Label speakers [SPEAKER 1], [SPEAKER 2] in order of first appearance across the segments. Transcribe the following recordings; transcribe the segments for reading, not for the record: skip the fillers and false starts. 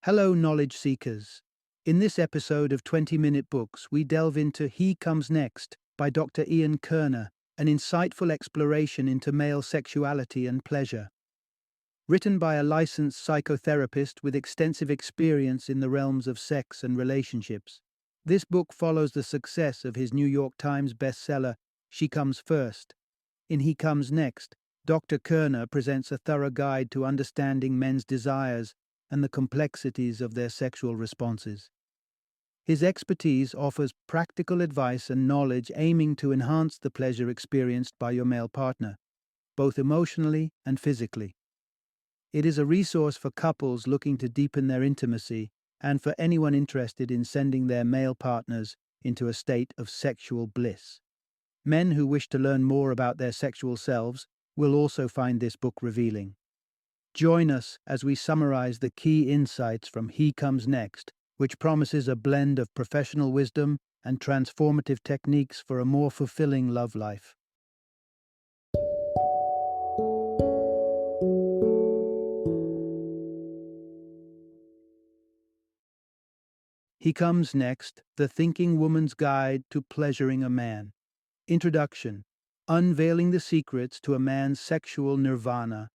[SPEAKER 1] Hello, knowledge seekers. In this episode of 20-Minute Books, we delve into He Comes Next by Dr. Ian Kerner, an insightful exploration into male sexuality and pleasure. Written by a licensed psychotherapist with extensive experience in the realms of sex and relationships, this book follows the success of his New York Times bestseller, She Comes First. In He Comes Next, Dr. Kerner presents a thorough guide to understanding men's desires and the complexities of their sexual responses. His expertise offers practical advice and knowledge aiming to enhance the pleasure experienced by your male partner, both emotionally and physically. It is a resource for couples looking to deepen their intimacy and for anyone interested in sending their male partners into a state of sexual bliss. Men who wish to learn more about their sexual selves will also find this book revealing. Join us as we summarize the key insights from He Comes Next, which promises a blend of professional wisdom and transformative techniques for a more fulfilling love life. He Comes Next, The Thinking Woman's Guide to Pleasuring a Man. Introduction: Unveiling the Secrets to a Man's Sexual Nirvana.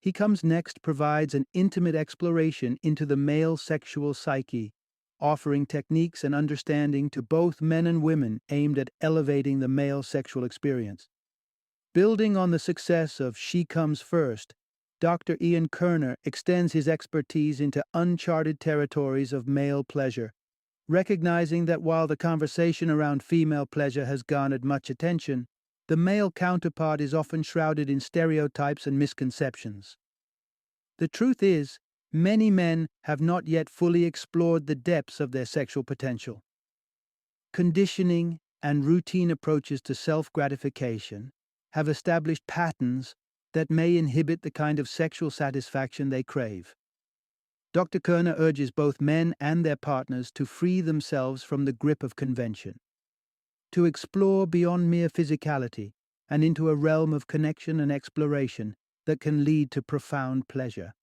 [SPEAKER 1] He Comes Next provides an intimate exploration into the male sexual psyche, offering techniques and understanding to both men and women aimed at elevating the male sexual experience. Building on the success of She Comes First, Dr. Ian Kerner extends his expertise into uncharted territories of male pleasure, recognizing that while the conversation around female pleasure has garnered much attention, the male counterpart is often shrouded in stereotypes and misconceptions. The truth is, many men have not yet fully explored the depths of their sexual potential. Conditioning and routine approaches to self-gratification have established patterns that may inhibit the kind of sexual satisfaction they crave. Dr. Kerner urges both men and their partners to free themselves from the grip of convention, to explore beyond mere physicality and into a realm of connection and exploration that can lead to profound pleasure.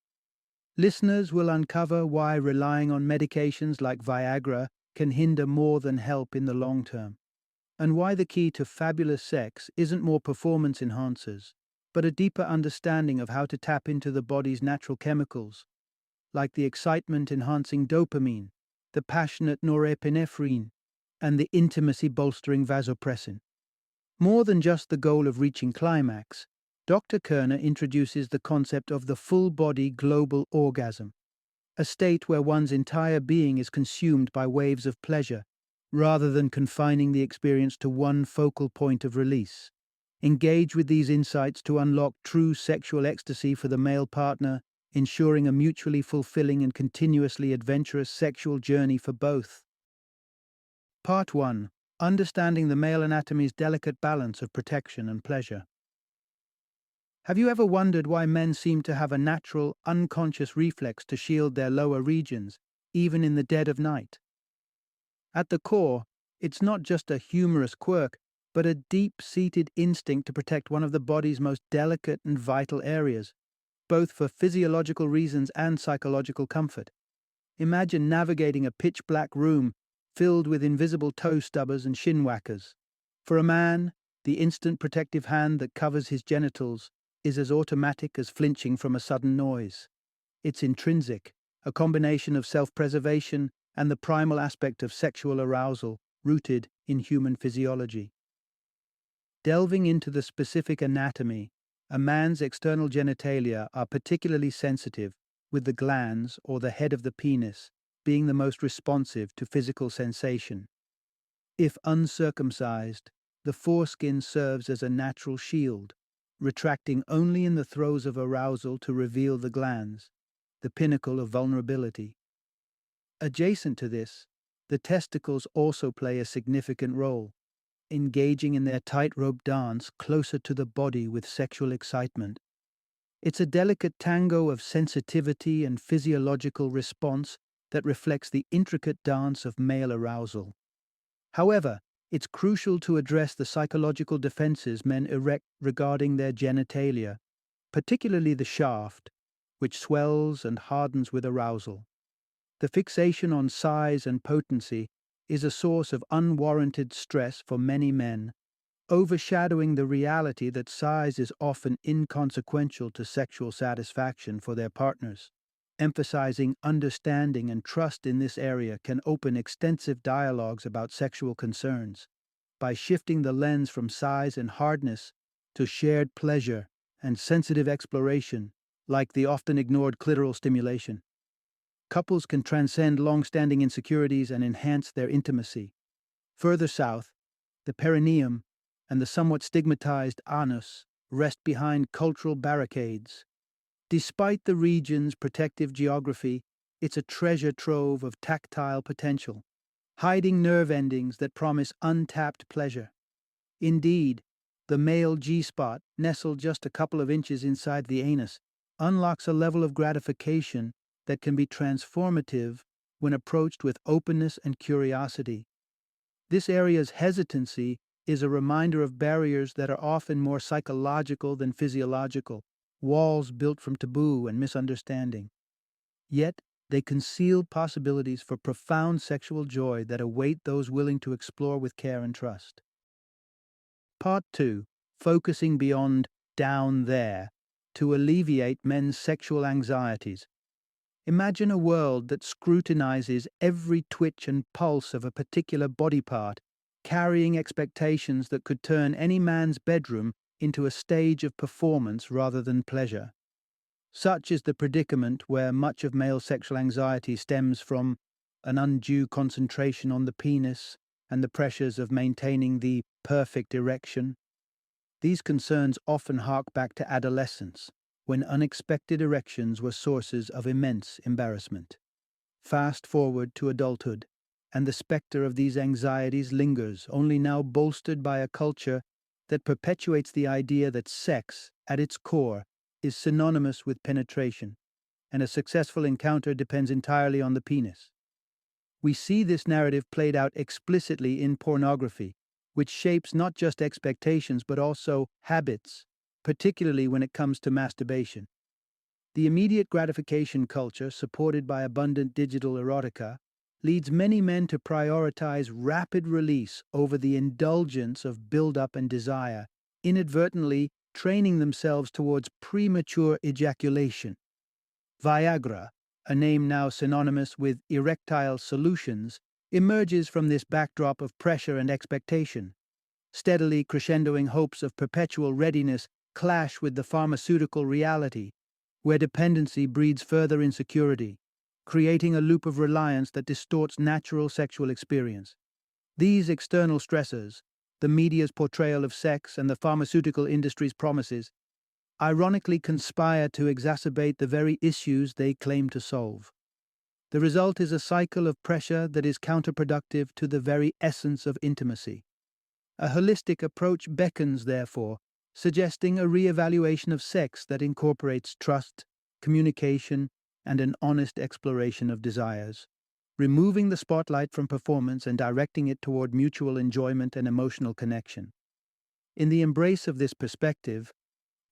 [SPEAKER 1] Listeners will uncover why relying on medications like Viagra can hinder more than help in the long term, and why the key to fabulous sex isn't more performance enhancers, but a deeper understanding of how to tap into the body's natural chemicals, like the excitement-enhancing dopamine, the passionate norepinephrine, and the intimacy-bolstering vasopressin. More than just the goal of reaching climax, Dr. Kerner introduces the concept of the full-body global orgasm, a state where one's entire being is consumed by waves of pleasure, rather than confining the experience to one focal point of release. Engage with these insights to unlock true sexual ecstasy for the male partner, ensuring a mutually fulfilling and continuously adventurous sexual journey for both. Part 1. Understanding the male anatomy's delicate balance of protection and pleasure. Have you ever wondered why men seem to have a natural, unconscious reflex to shield their lower regions, even in the dead of night? At the core, it's not just a humorous quirk, but a deep-seated instinct to protect one of the body's most delicate and vital areas, both for physiological reasons and psychological comfort. Imagine navigating a pitch-black room filled with invisible toe stubbers and shin whackers. For a man, the instant protective hand that covers his genitals is as automatic as flinching from a sudden noise. It's intrinsic, a combination of self-preservation and the primal aspect of sexual arousal rooted in human physiology. Delving into the specific anatomy, a man's external genitalia are particularly sensitive, with the glans, or the head of the penis, being the most responsive to physical sensation. If uncircumcised, the foreskin serves as a natural shield, retracting only in the throes of arousal to reveal the glans, the pinnacle of vulnerability. Adjacent to this, the testicles also play a significant role, engaging in their tightrope dance closer to the body with sexual excitement. It's a delicate tango of sensitivity and physiological response that reflects the intricate dance of male arousal. However, it's crucial to address the psychological defenses men erect regarding their genitalia, particularly the shaft, which swells and hardens with arousal. The fixation on size and potency is a source of unwarranted stress for many men, overshadowing the reality that size is often inconsequential to sexual satisfaction for their partners. Emphasizing understanding and trust in this area can open extensive dialogues about sexual concerns by shifting the lens from size and hardness to shared pleasure and sensitive exploration, like the often ignored clitoral stimulation. Couples can transcend long-standing insecurities and enhance their intimacy. Further south, the perineum and the somewhat stigmatized anus rest behind cultural barricades. Despite the region's protective geography, it's a treasure trove of tactile potential, hiding nerve endings that promise untapped pleasure. Indeed, the male G-spot, nestled just a couple of inches inside the anus, unlocks a level of gratification that can be transformative when approached with openness and curiosity. This area's hesitancy is a reminder of barriers that are often more psychological than physiological, walls built from taboo and misunderstanding. Yet, they conceal possibilities for profound sexual joy that await those willing to explore with care and trust. Part 2. Focusing beyond down there to alleviate men's sexual anxieties. Imagine a world that scrutinizes every twitch and pulse of a particular body part, carrying expectations that could turn any man's bedroom into a stage of performance rather than pleasure. Such is the predicament where much of male sexual anxiety stems from an undue concentration on the penis and the pressures of maintaining the perfect erection. These concerns often hark back to adolescence, when unexpected erections were sources of immense embarrassment. Fast forward to adulthood, and the specter of these anxieties lingers, only now bolstered by a culture that perpetuates the idea that sex, at its core, is synonymous with penetration, and a successful encounter depends entirely on the penis. We see this narrative played out explicitly in pornography, which shapes not just expectations but also habits, particularly when it comes to masturbation. The immediate gratification culture, supported by abundant digital erotica, leads many men to prioritize rapid release over the indulgence of build-up and desire, inadvertently training themselves towards premature ejaculation. Viagra, a name now synonymous with erectile solutions, emerges from this backdrop of pressure and expectation. Steadily crescendoing hopes of perpetual readiness clash with the pharmaceutical reality, where dependency breeds further insecurity, creating a loop of reliance that distorts natural sexual experience. These external stressors, the media's portrayal of sex and the pharmaceutical industry's promises, ironically conspire to exacerbate the very issues they claim to solve. The result is a cycle of pressure that is counterproductive to the very essence of intimacy. A holistic approach beckons, therefore, suggesting a re-evaluation of sex that incorporates trust, communication, and an honest exploration of desires, removing the spotlight from performance and directing it toward mutual enjoyment and emotional connection. In the embrace of this perspective,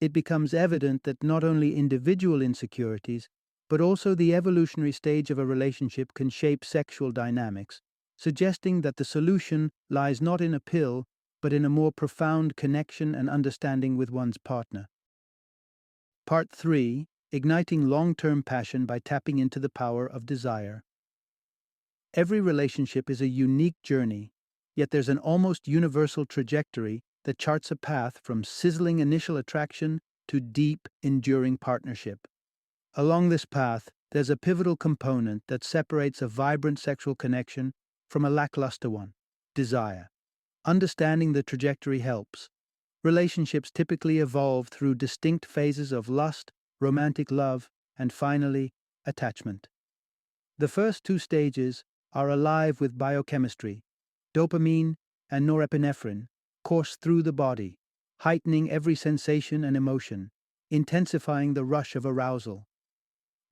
[SPEAKER 1] it becomes evident that not only individual insecurities, but also the evolutionary stage of a relationship can shape sexual dynamics, suggesting that the solution lies not in a pill, but in a more profound connection and understanding with one's partner. Part 3. Igniting long-term passion by tapping into the power of desire. Every relationship is a unique journey, yet there's an almost universal trajectory that charts a path from sizzling initial attraction to deep, enduring partnership. Along this path, there's a pivotal component that separates a vibrant sexual connection from a lackluster one: desire. Understanding the trajectory helps. Relationships typically evolve through distinct phases of lust, romantic love, and finally, attachment. The first two stages are alive with biochemistry. Dopamine and norepinephrine course through the body, heightening every sensation and emotion, intensifying the rush of arousal.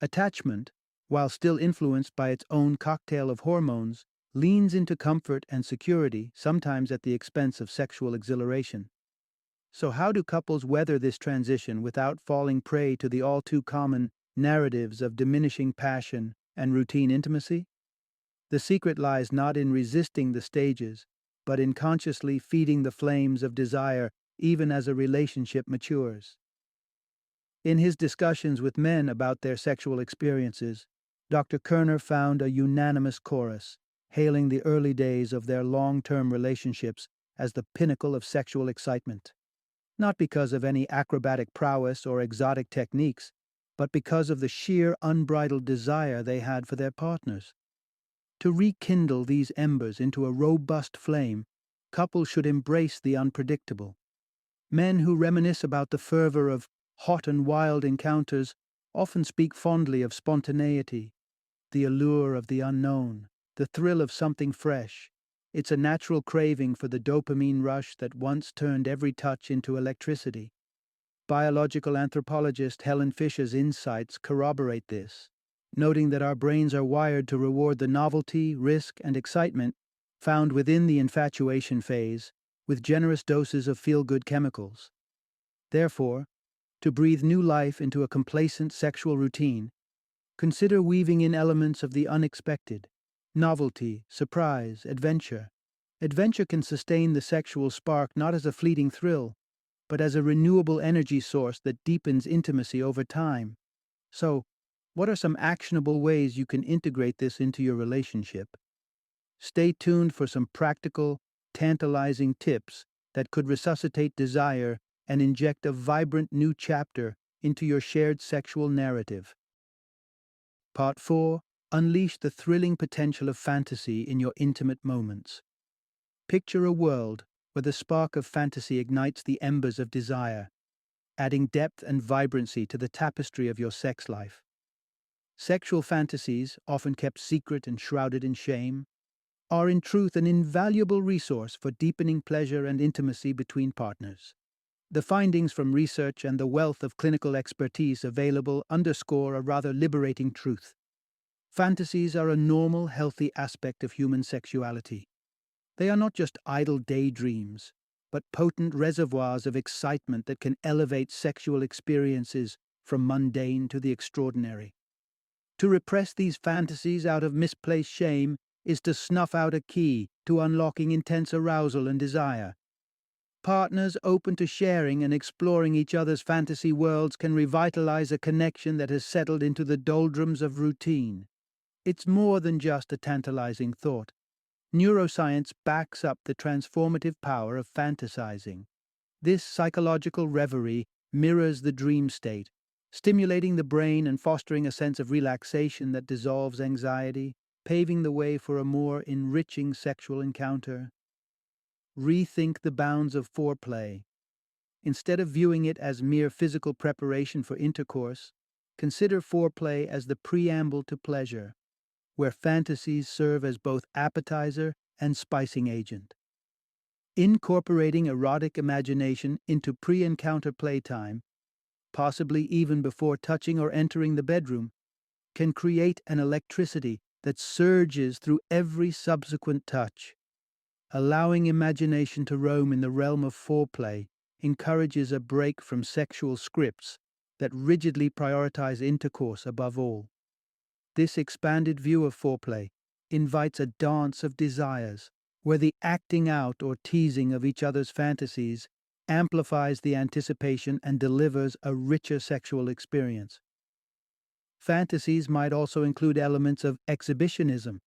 [SPEAKER 1] Attachment, while still influenced by its own cocktail of hormones, leans into comfort and security, sometimes at the expense of sexual exhilaration. So how do couples weather this transition without falling prey to the all-too-common narratives of diminishing passion and routine intimacy? The secret lies not in resisting the stages, but in consciously feeding the flames of desire even as a relationship matures. In his discussions with men about their sexual experiences, Dr. Kerner found a unanimous chorus, hailing the early days of their long-term relationships as the pinnacle of sexual excitement. Not because of any acrobatic prowess or exotic techniques, but because of the sheer unbridled desire they had for their partners. To rekindle these embers into a robust flame, couples should embrace the unpredictable. Men who reminisce about the fervor of hot and wild encounters often speak fondly of spontaneity, the allure of the unknown, the thrill of something fresh. It's a natural craving for the dopamine rush that once turned every touch into electricity. Biological anthropologist Helen Fisher's insights corroborate this, noting that our brains are wired to reward the novelty, risk, and excitement found within the infatuation phase with generous doses of feel-good chemicals. Therefore, to breathe new life into a complacent sexual routine, consider weaving in elements of the unexpected, novelty, surprise, adventure. Adventure can sustain the sexual spark not as a fleeting thrill, but as a renewable energy source that deepens intimacy over time. So, what are some actionable ways you can integrate this into your relationship? Stay tuned for some practical, tantalizing tips that could resuscitate desire and inject a vibrant new chapter into your shared sexual narrative. Part 4. Unleash the thrilling potential of fantasy in your intimate moments. Picture a world where the spark of fantasy ignites the embers of desire, adding depth and vibrancy to the tapestry of your sex life. Sexual fantasies, often kept secret and shrouded in shame, are in truth an invaluable resource for deepening pleasure and intimacy between partners. The findings from research and the wealth of clinical expertise available underscore a rather liberating truth. Fantasies are a normal, healthy aspect of human sexuality. They are not just idle daydreams, but potent reservoirs of excitement that can elevate sexual experiences from mundane to the extraordinary. To repress these fantasies out of misplaced shame is to snuff out a key to unlocking intense arousal and desire. Partners open to sharing and exploring each other's fantasy worlds can revitalize a connection that has settled into the doldrums of routine. It's more than just a tantalizing thought. Neuroscience backs up the transformative power of fantasizing. This psychological reverie mirrors the dream state, stimulating the brain and fostering a sense of relaxation that dissolves anxiety, paving the way for a more enriching sexual encounter. Rethink the bounds of foreplay. Instead of viewing it as mere physical preparation for intercourse, consider foreplay as the preamble to pleasure, where fantasies serve as both appetizer and spicing agent. Incorporating erotic imagination into pre-encounter playtime, possibly even before touching or entering the bedroom, can create an electricity that surges through every subsequent touch. Allowing imagination to roam in the realm of foreplay encourages a break from sexual scripts that rigidly prioritize intercourse above all. This expanded view of foreplay invites a dance of desires, where the acting out or teasing of each other's fantasies amplifies the anticipation and delivers a richer sexual experience. Fantasies might also include elements of exhibitionism,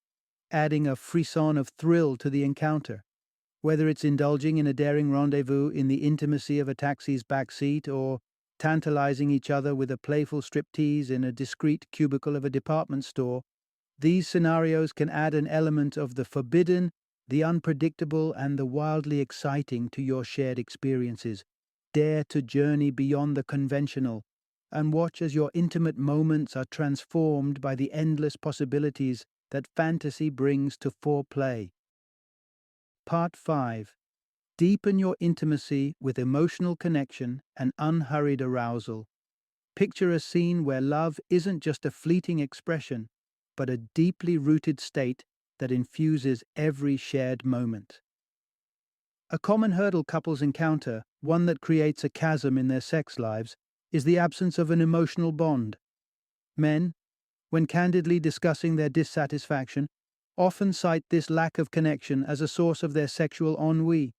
[SPEAKER 1] adding a frisson of thrill to the encounter. Whether it's indulging in a daring rendezvous in the intimacy of a taxi's back seat or tantalizing each other with a playful striptease in a discreet cubicle of a department store, these scenarios can add an element of the forbidden, the unpredictable, and the wildly exciting to your shared experiences. Dare to journey beyond the conventional and watch as your intimate moments are transformed by the endless possibilities that fantasy brings to foreplay. Part 5. Deepen your intimacy with emotional connection and unhurried arousal. Picture a scene where love isn't just a fleeting expression, but a deeply rooted state that infuses every shared moment. A common hurdle couples encounter, one that creates a chasm in their sex lives, is the absence of an emotional bond. Men, when candidly discussing their dissatisfaction, often cite this lack of connection as a source of their sexual ennui.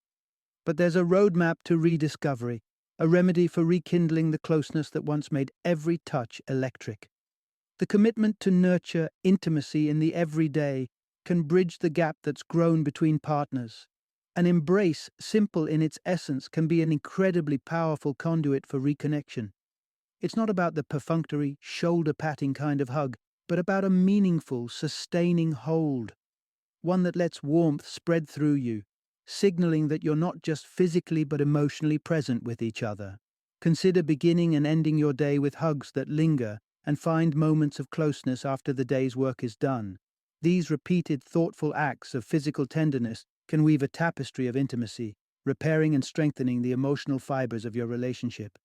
[SPEAKER 1] But there's a roadmap to rediscovery, a remedy for rekindling the closeness that once made every touch electric. The commitment to nurture intimacy in the everyday can bridge the gap that's grown between partners. An embrace, simple in its essence, can be an incredibly powerful conduit for reconnection. It's not about the perfunctory, shoulder-patting kind of hug, but about a meaningful, sustaining hold, one that lets warmth spread through you, signaling that you're not just physically but emotionally present with each other. Consider beginning and ending your day with hugs that linger and find moments of closeness after the day's work is done. These repeated, thoughtful acts of physical tenderness can weave a tapestry of intimacy, repairing and strengthening the emotional fibers of your relationship.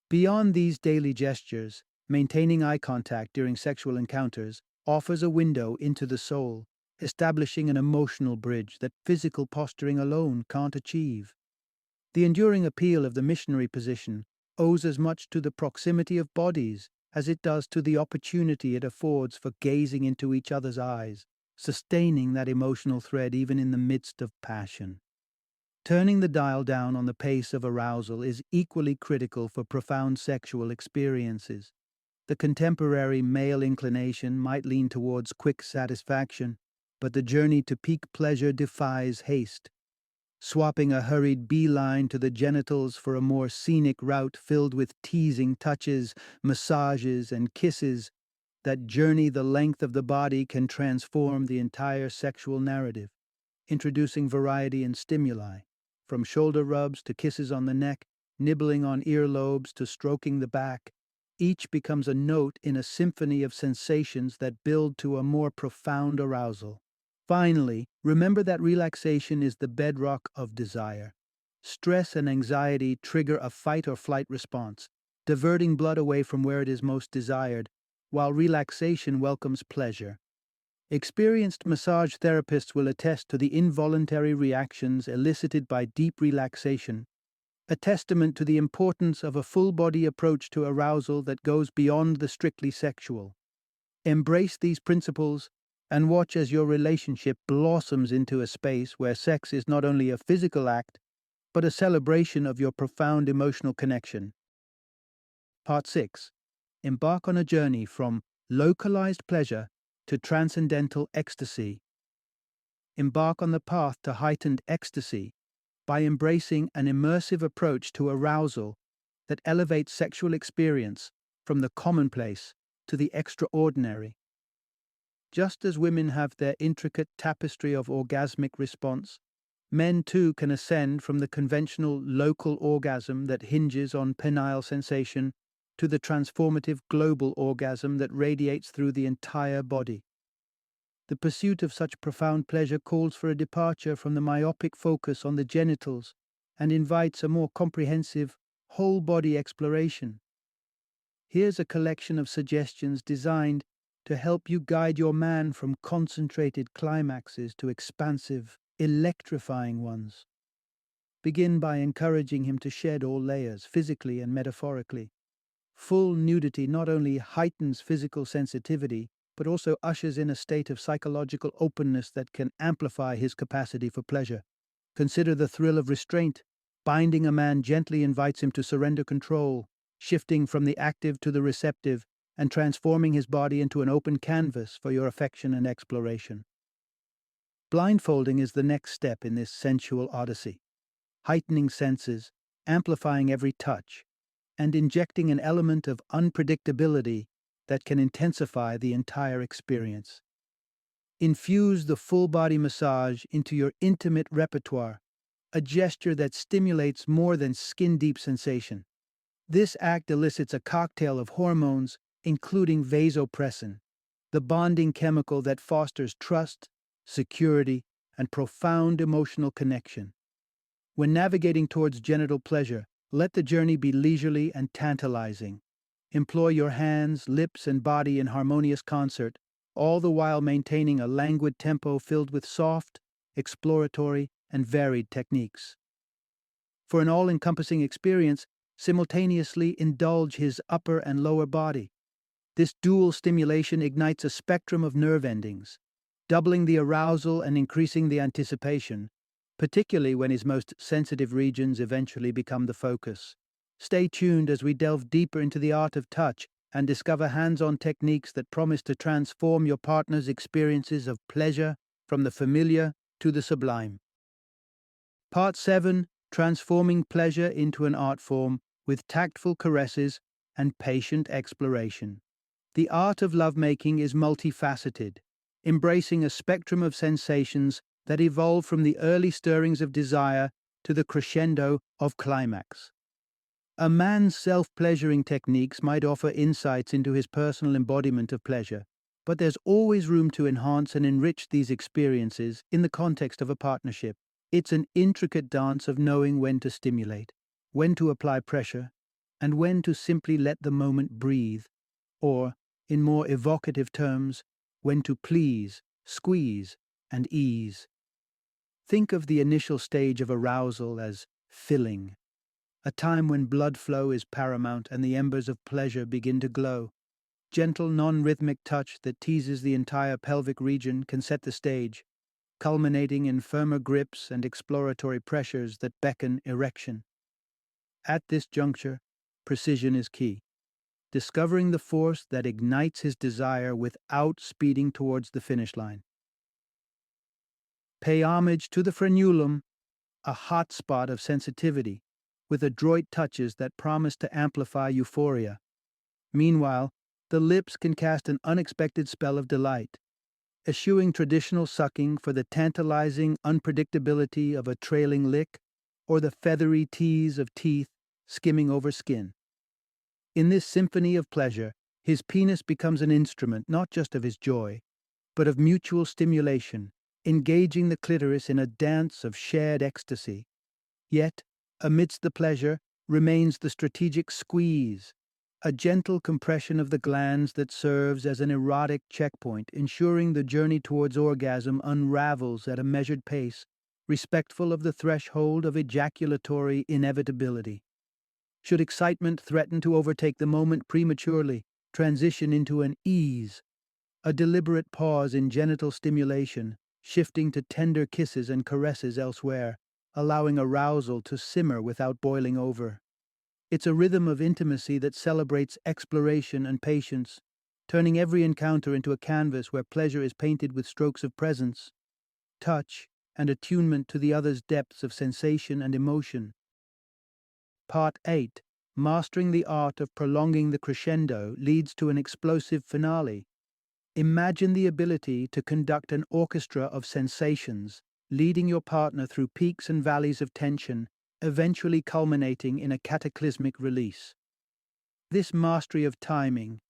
[SPEAKER 1] Beyond these daily gestures, maintaining eye contact during sexual encounters offers a window into the soul, establishing an emotional bridge that physical posturing alone can't achieve. The enduring appeal of the missionary position owes as much to the proximity of bodies as it does to the opportunity it affords for gazing into each other's eyes, sustaining that emotional thread even in the midst of passion. Turning the dial down on the pace of arousal is equally critical for profound sexual experiences. The contemporary male inclination might lean towards quick satisfaction, but the journey to peak pleasure defies haste. Swapping a hurried beeline to the genitals for a more scenic route filled with teasing touches, massages, and kisses, that journey the length of the body can transform the entire sexual narrative, introducing variety and stimuli, from shoulder rubs to kisses on the neck, nibbling on earlobes to stroking the back. Each becomes a note in a symphony of sensations that build to a more profound arousal. Finally, remember that relaxation is the bedrock of desire. Stress and anxiety trigger a fight or flight response, diverting blood away from where it is most desired, while relaxation welcomes pleasure. Experienced massage therapists will attest to the involuntary reactions elicited by deep relaxation, a testament to the importance of a full-body approach to arousal that goes beyond the strictly sexual. Embrace these principles and watch as your relationship blossoms into a space where sex is not only a physical act, but a celebration of your profound emotional connection. Part 6. Embark on a journey from localized pleasure to transcendental ecstasy. Embark on the path to heightened ecstasy by embracing an immersive approach to arousal that elevates sexual experience from the commonplace to the extraordinary. Just as women have their intricate tapestry of orgasmic response, men too can ascend from the conventional local orgasm that hinges on penile sensation to the transformative global orgasm that radiates through the entire body. The pursuit of such profound pleasure calls for a departure from the myopic focus on the genitals and invites a more comprehensive, whole-body exploration. Here's a collection of suggestions designed to help you guide your man from concentrated climaxes to expansive, electrifying ones. Begin by encouraging him to shed all layers, physically and metaphorically. Full nudity not only heightens physical sensitivity, but also ushers in a state of psychological openness that can amplify his capacity for pleasure. Consider the thrill of restraint. Binding a man gently invites him to surrender control, shifting from the active to the receptive, and transforming his body into an open canvas for your affection and exploration. Blindfolding is the next step in this sensual odyssey, heightening senses, amplifying every touch, and injecting an element of unpredictability that can intensify the entire experience. Infuse the full-body massage into your intimate repertoire, a gesture that stimulates more than skin-deep sensation. This act elicits a cocktail of hormones, including vasopressin, the bonding chemical that fosters trust, security, and profound emotional connection. When navigating towards genital pleasure, let the journey be leisurely and tantalizing. Employ your hands, lips, and body in harmonious concert, all the while maintaining a languid tempo filled with soft, exploratory, and varied techniques. For an all-encompassing experience, simultaneously indulge his upper and lower body. This dual stimulation ignites a spectrum of nerve endings, doubling the arousal and increasing the anticipation, particularly when his most sensitive regions eventually become the focus. Stay tuned as we delve deeper into the art of touch and discover hands-on techniques that promise to transform your partner's experiences of pleasure from the familiar to the sublime. Part 7: Transforming Pleasure into an Art Form with Tactful Caresses and Patient Exploration. The art of lovemaking is multifaceted, embracing a spectrum of sensations that evolve from the early stirrings of desire to the crescendo of climax. A man's self-pleasuring techniques might offer insights into his personal embodiment of pleasure, but there's always room to enhance and enrich these experiences in the context of a partnership. It's an intricate dance of knowing when to stimulate, when to apply pressure, and when to simply let the moment breathe, or, in more evocative terms, when to please, squeeze, and ease. Think of the initial stage of arousal as filling, a time when blood flow is paramount and the embers of pleasure begin to glow. Gentle, non-rhythmic touch that teases the entire pelvic region can set the stage, culminating in firmer grips and exploratory pressures that beckon erection. At this juncture, precision is key, discovering the force that ignites his desire without speeding towards the finish line. Pay homage to the frenulum, a hot spot of sensitivity, with adroit touches that promise to amplify euphoria. Meanwhile, the lips can cast an unexpected spell of delight, eschewing traditional sucking for the tantalizing unpredictability of a trailing lick or the feathery tease of teeth skimming over skin. In this symphony of pleasure, his penis becomes an instrument not just of his joy, but of mutual stimulation, engaging the clitoris in a dance of shared ecstasy. Yet, amidst the pleasure, remains the strategic squeeze, a gentle compression of the glands that serves as an erotic checkpoint, ensuring the journey towards orgasm unravels at a measured pace, respectful of the threshold of ejaculatory inevitability. Should excitement threaten to overtake the moment prematurely, transition into an ease, a deliberate pause in genital stimulation, shifting to tender kisses and caresses elsewhere, allowing arousal to simmer without boiling over. It's a rhythm of intimacy that celebrates exploration and patience, turning every encounter into a canvas where pleasure is painted with strokes of presence, touch, and attunement to the other's depths of sensation and emotion. Part 8: Mastering the art of prolonging the crescendo leads to an explosive finale. Imagine the ability to conduct an orchestra of sensations, leading your partner through peaks and valleys of tension, eventually culminating in a cataclysmic release. This mastery of timing,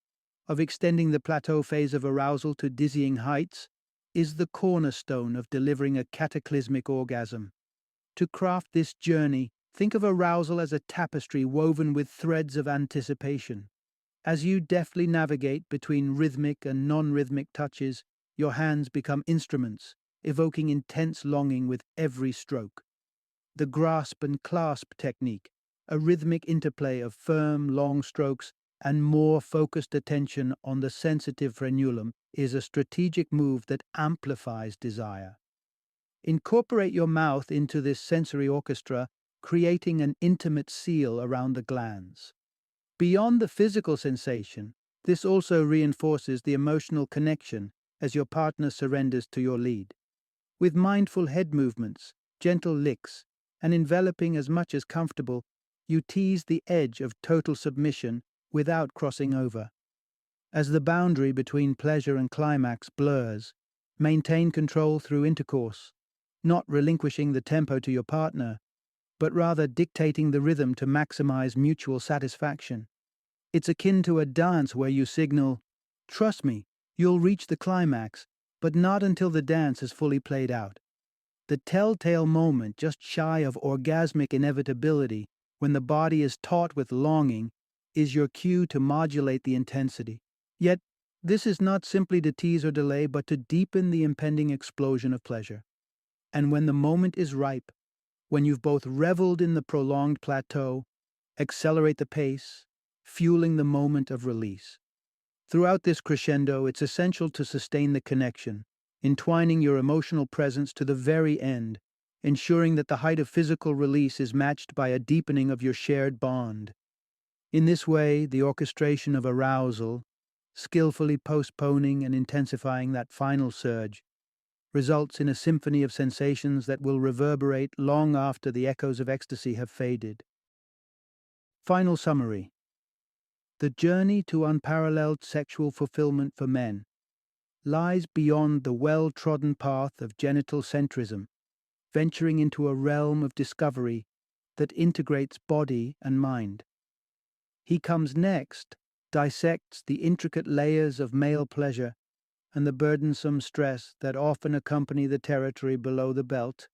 [SPEAKER 1] of extending the plateau phase of arousal to dizzying heights, is the cornerstone of delivering a cataclysmic orgasm. To craft this journey, think of arousal as a tapestry woven with threads of anticipation. As you deftly navigate between rhythmic and non-rhythmic touches, your hands become instruments, evoking intense longing with every stroke. The grasp and clasp technique, a rhythmic interplay of firm, long strokes and more focused attention on the sensitive frenulum, is a strategic move that amplifies desire. Incorporate your mouth into this sensory orchestra, creating an intimate seal around the glands. Beyond the physical sensation, this also reinforces the emotional connection as your partner surrenders to your lead. With mindful head movements, gentle licks, and enveloping as much as comfortable, you tease the edge of total submission without crossing over. As the boundary between pleasure and climax blurs, maintain control through intercourse, not relinquishing the tempo to your partner, but rather dictating the rhythm to maximize mutual satisfaction. It's akin to a dance where you signal, "Trust me, you'll reach the climax, but not until the dance is fully played out." The telltale moment just shy of orgasmic inevitability, when the body is taut with longing, is your cue to modulate the intensity. Yet, this is not simply to tease or delay, but to deepen the impending explosion of pleasure. And when the moment is ripe, when you've both reveled in the prolonged plateau, accelerate the pace, fueling the moment of release. Throughout this crescendo, it's essential to sustain the connection, entwining your emotional presence to the very end, ensuring that the height of physical release is matched by a deepening of your shared bond. In this way, the orchestration of arousal, skillfully postponing and intensifying that final surge, results in a symphony of sensations that will reverberate long after the echoes of ecstasy have faded. Final summary. The journey to unparalleled sexual fulfillment for men lies beyond the well-trodden path of genital centrism, venturing into a realm of discovery that integrates body and mind. He Comes Next dissects the intricate layers of male pleasure and the burdensome stress that often accompany the territory below the belt.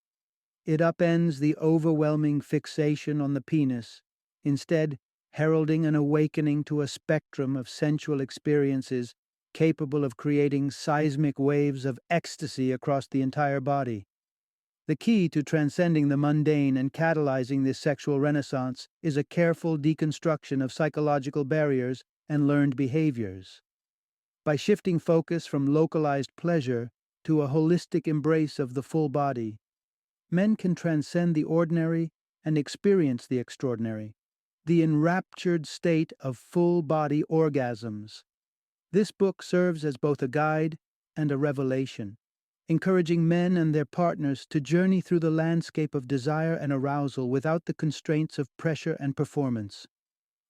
[SPEAKER 1] It upends the overwhelming fixation on the penis, instead heralding an awakening to a spectrum of sensual experiences capable of creating seismic waves of ecstasy across the entire body. The key to transcending the mundane and catalyzing this sexual renaissance is a careful deconstruction of psychological barriers and learned behaviors. By shifting focus from localized pleasure to a holistic embrace of the full body, men can transcend the ordinary and experience the extraordinary, the enraptured state of full-body orgasms. This book serves as both a guide and a revelation, encouraging men and their partners to journey through the landscape of desire and arousal without the constraints of pressure and performance.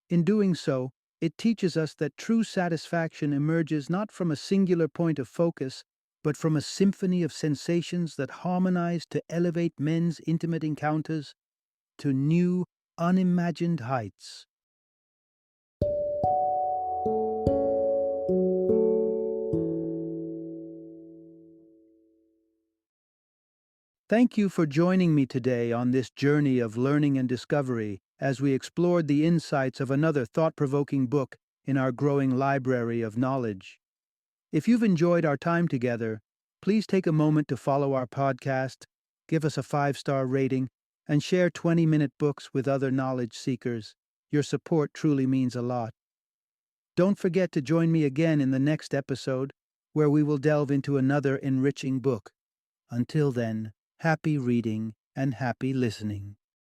[SPEAKER 1] In doing so, it teaches us that true satisfaction emerges not from a singular point of focus, but from a symphony of sensations that harmonize to elevate men's intimate encounters to new, unimagined heights. Thank you for joining me today on this journey of learning and discovery as we explored the insights of another thought-provoking book in our growing library of knowledge. If you've enjoyed our time together, please take a moment to follow our podcast, give us a 5-star rating, and share 20-minute books with other knowledge seekers. Your support truly means a lot. Don't forget to join me again in the next episode, where we will delve into another enriching book. Until then, happy reading and happy listening.